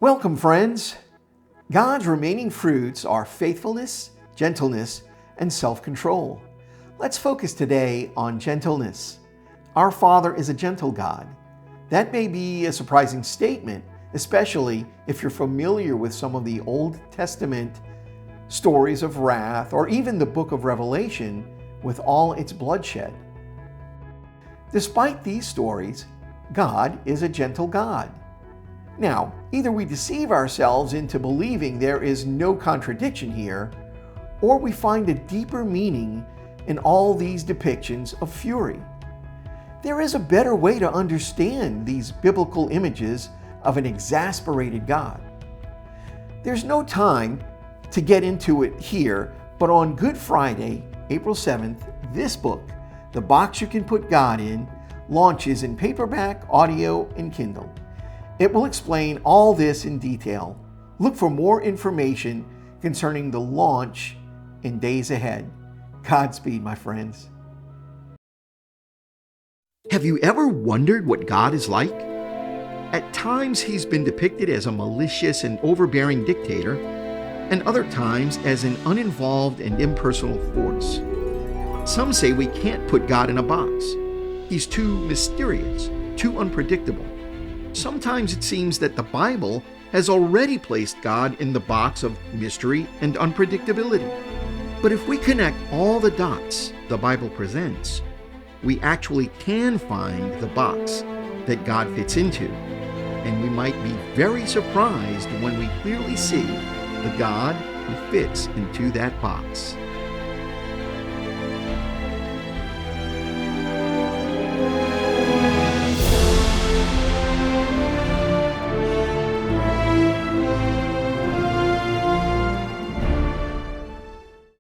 Welcome, friends. God's remaining fruits are faithfulness, gentleness, and self-control. Let's focus today on gentleness. Our Father is a gentle God. That may be a surprising statement, especially if you're familiar with some of the Old Testament stories of wrath, or even the book of Revelation with all its bloodshed. Despite these stories, God is a gentle God. Now, either we deceive ourselves into believing there is no contradiction here, or we find a deeper meaning in all these depictions of fury. There is a better way to understand these biblical images of an exasperated God. There's no time to get into it here, but on Good Friday, April 7th, this book, The Box You Can Put God In, launches in paperback, audio, and Kindle. It will explain all this in detail. Look for more information concerning the launch in days ahead. Godspeed, my friends. Have you ever wondered what God is like? At times, he's been depicted as a malicious and overbearing dictator, and other times as an uninvolved and impersonal force. Some say we can't put God in a box. He's too mysterious, too unpredictable. Sometimes it seems that the Bible has already placed God in the box of mystery and unpredictability. But if we connect all the dots the Bible presents, we actually can find the box that God fits into, and we might be very surprised when we clearly see the God who fits into that box.